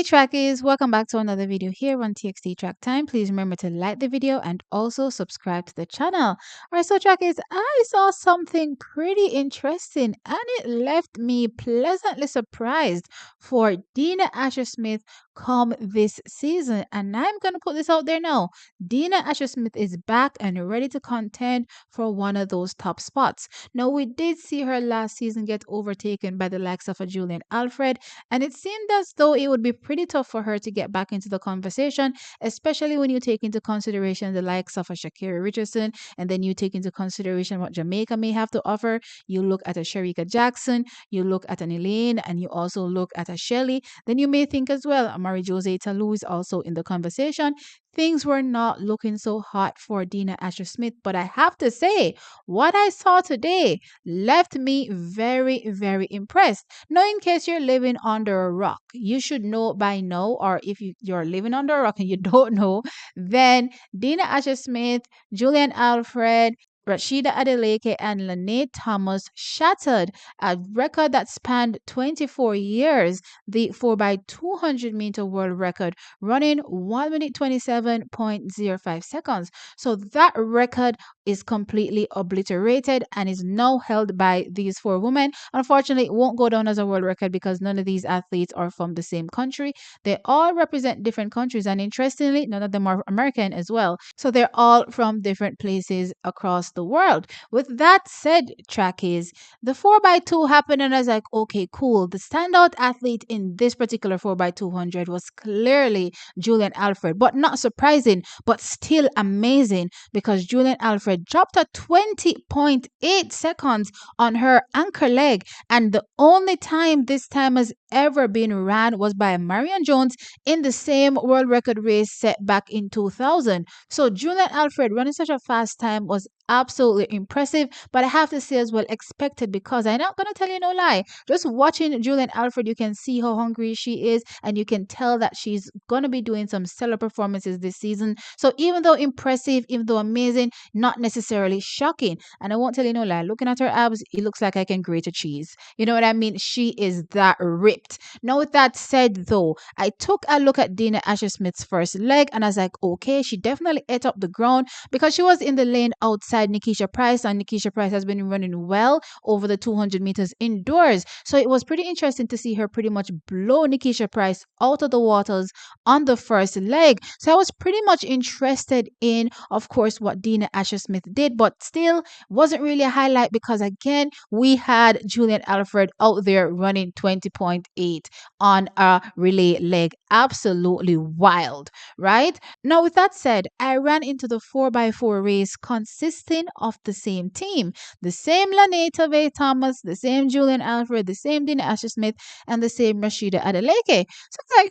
Hey trackies, welcome back to another video here on TXT Track Time. Please remember to like the video and also subscribe to the channel. Alright, so trackies, I saw something pretty interesting and it left me pleasantly surprised for Dina Asher-Smith come this season. And I'm going to put this out there now. Dina Asher-Smith is back and ready to contend for one of those top spots. Now, we did see her last season get overtaken by the likes of a Julien Alfred, and it seemed as though it would be pretty tough for her to get back into the conversation, especially when you take into consideration the likes of a Shakira Richardson, and then you take into consideration what Jamaica may have to offer. You look at a Shericka Jackson, you look at an Elaine, and you also look at a Shelly. Then you may think as well, Marie-José Talou is also in the conversation. Things were not looking so hot for Dina Asher-Smith, but I have to say, what I saw today left me very, very impressed. Now, in case you're living under a rock, you should know by now, or if you're living under a rock and you don't know, then Dina Asher-Smith, Julien Alfred, Rashida Adeleke and Lene Thomas shattered a record that spanned 24 years, the 4x200 meter world record, running 1 minute 27.05 seconds. So that record is completely obliterated and is now held by these four women. Unfortunately, it won't go down as a world record because none of these athletes are from the same country. They all represent different countries, and interestingly, none of them are American as well. So they're all from different places across the world. With that said, trackies, the 4x2 happened and I was like, okay, cool. The standout athlete in this particular 4x200 was clearly Julien Alfred, but not surprising, but still amazing because Julien Alfred dropped a 20.8 seconds on her anchor leg, and the only time this time has ever been ran was by Marion Jones in the same world record race set back in 2000. So Julien Alfred running such a fast time was absolutely impressive, but I have to say as well expected, because I'm not gonna tell you no lie, just watching Julien Alfred, you can see how hungry she is and you can tell that she's gonna be doing some stellar performances this season. So even though impressive, even though amazing, not necessarily shocking. And I won't tell you no lie, looking at her abs, it looks like I can grate a cheese. You know what I mean? She is that ripped. Now, with that said though, I took a look at Dina Asher-Smith's first leg and I was like, okay, she definitely ate up the ground because she was in the lane outside Nikisha Price, and Nikisha Price has been running well over the 200 meters indoors. So it was pretty interesting to see her pretty much blow Nikisha Price out of the waters on the first leg. So I was pretty much interested in, of course, what Dina Asher-Smith did, but still wasn't really a highlight because again, we had Julien Alfred out there running 20.8 on a relay leg. Absolutely wild, right? Now, with that said, I ran into the 4x4 race consisting of the same team, the same Lene Thomas, the same Julien Alfred, the same Dina Asher-Smith, and the same Rashida Adeleke. So it's like,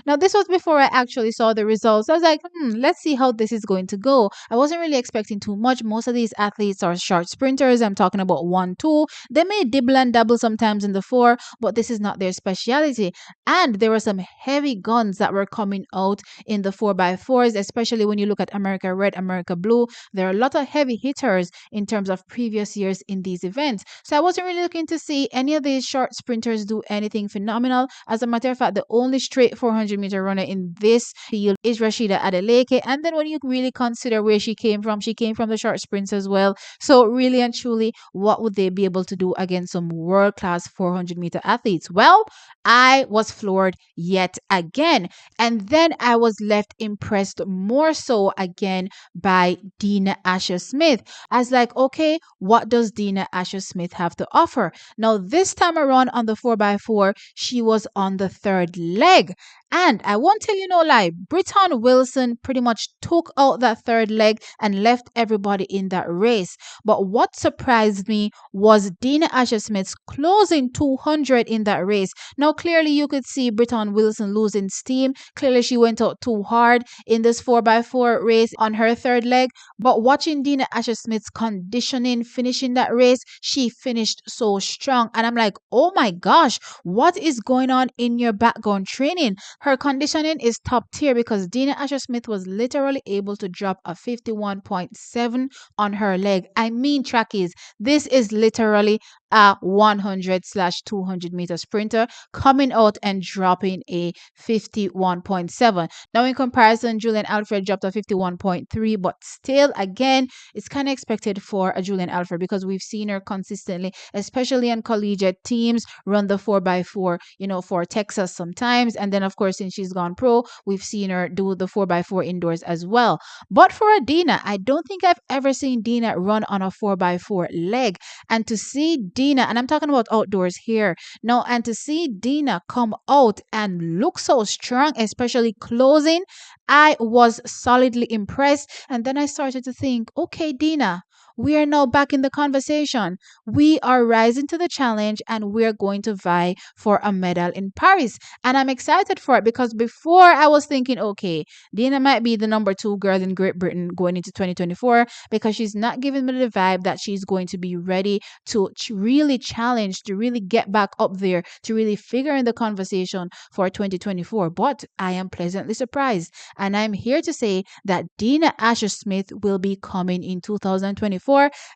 now, this was before I actually saw the results. I was like, let's see how this is going to go. I wasn't really expecting too much. Most of these athletes are short sprinters. I'm talking about 1, 2. They may dibble and dabble sometimes in the 4, but this is not their speciality. And there were some heavy guns that were coming out in the 4x4s, especially when you look at America Red, America Blue. There are a lot of heavy hitters in terms of previous years in these events. So I wasn't really looking to see any of these short sprinters do anything phenomenal. As a matter of fact, the only straight 400-meter runner in this field is Rashida Adeleke. And then when you really consider where she came from the short sprints as well. So really and truly, what would they be able to do against some world-class 400-meter athletes? Well, I was floored yet again. And then I was left impressed more so again by Dina Asher-Smith. I was like, okay, what does Dina Asher-Smith have to offer? Now, this time around on the 4x4, she was on the third leg. And I won't tell you no lie, Britton Wilson pretty much took out that third leg and left everybody in that race. But what surprised me was Dina Asher-Smith's closing 200 in that race. Now, clearly you could see Britton Wilson losing steam. Clearly she went out too hard in this 4x4 race on her third leg. But watching Dina Asher-Smith's conditioning finishing that race, she finished so strong. And I'm like, oh my gosh, what is going on in your background training? Her conditioning is top tier because Dina Asher-Smith was literally able to drop a 51.7 on her leg. I mean, trackies, this is literally a 100/200 meter sprinter, coming out and dropping a 51.7. Now, in comparison, Julien Alfred dropped a 51.3, but still, again, it's kind of expected for a Julien Alfred because we've seen her consistently, especially in collegiate teams, run the 4x4, for Texas sometimes. And then, of course, since she's gone pro, we've seen her do the 4x4 indoors as well. But for a Dina, I don't think I've ever seen Dina run on a 4x4 leg. And to see Dina, and I'm talking about outdoors here, now, and to see Dina come out and look so strong, especially closing, I was solidly impressed. And then I started to think, okay, Dina, we are now back in the conversation. We are rising to the challenge and we're going to vie for a medal in Paris. And I'm excited for it because before I was thinking, okay, Dina might be the number 2 girl in Great Britain going into 2024 because she's not giving me the vibe that she's going to be ready to really challenge, to really get back up there, to really figure in the conversation for 2024. But I am pleasantly surprised. And I'm here to say that Dina Asher-Smith will be coming in 2024.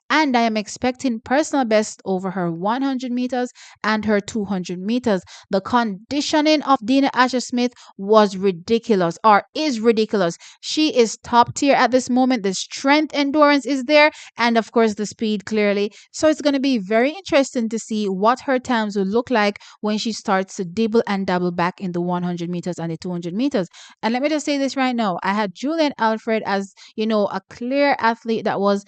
And I am expecting personal best over her 100 meters and her 200 meters. The conditioning of Dina Asher-Smith was ridiculous, or is ridiculous. She is top tier at this moment. The strength endurance is there, and of course the speed clearly. So it's going to be very interesting to see what her times will look like when she starts to dibble and dabble back in the 100 meters and the 200 meters. And let me just say this right now. I had Julien Alfred as, a clear athlete that was,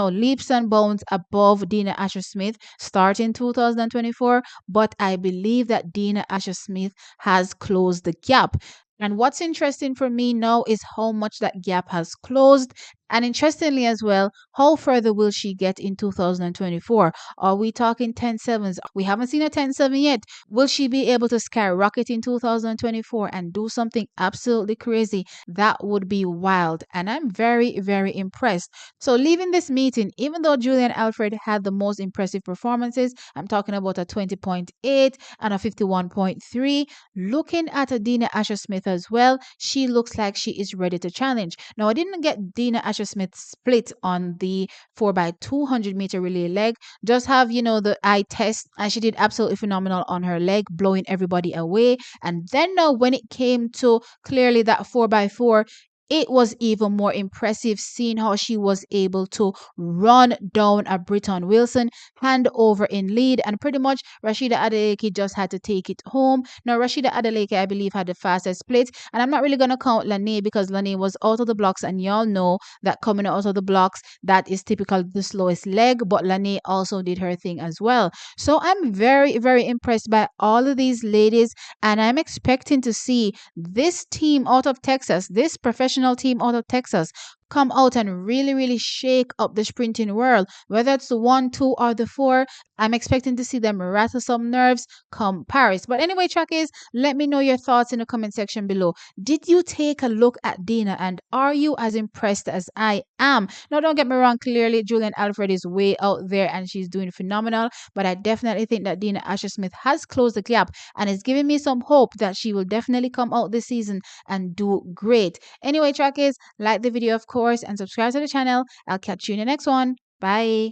leaps and bounds above Dina Asher-Smith starting 2024. But I believe that Dina Asher-Smith has closed the gap. And what's interesting for me now is how much that gap has closed. And interestingly as well, how further will she get in 2024? Are we talking 10.7s? We haven't seen a 10.7 yet. Will she be able to skyrocket in 2024 and do something absolutely crazy? That would be wild. And I'm very, very impressed. So leaving this meeting, even though Julien Alfred had the most impressive performances, I'm talking about a 20.8 and a 51.3, looking at a Dina Asher-Smith as well, she looks like she is ready to challenge. Now, I didn't get Dina Asher-Smith split on the 4x200 meter relay leg. Just have, the eye test, and she did absolutely phenomenal on her leg, blowing everybody away. And then now when it came to clearly that 4x4, it was even more impressive seeing how she was able to run down a Britton Wilson, hand over in lead, and pretty much Rashida Adeleke just had to take it home. Now, Rashida Adeleke, I believe, had the fastest split, and I'm not really going to count Lane because Lane was out of the blocks, and y'all know that coming out of the blocks, that is typical the slowest leg, but Lane also did her thing as well. So I'm very, very impressed by all of these ladies, and I'm expecting to see this team out of Texas, this professional team out of Texas, come out and really, really shake up the sprinting world. Whether it's the 1, 2, or the 4, I'm expecting to see them rattle some nerves come Paris. But anyway, trackies, let me know your thoughts in the comment section below. Did you take a look at Dina, and are you as impressed as I am? Now, don't get me wrong, clearly Julien Alfred is way out there and she's doing phenomenal, but I definitely think that Dina Asher-Smith has closed the gap and is giving me some hope that she will definitely come out this season and do great. Anyway, trackies, like the video, of course, and subscribe to the channel. I'll catch you in the next one. Bye.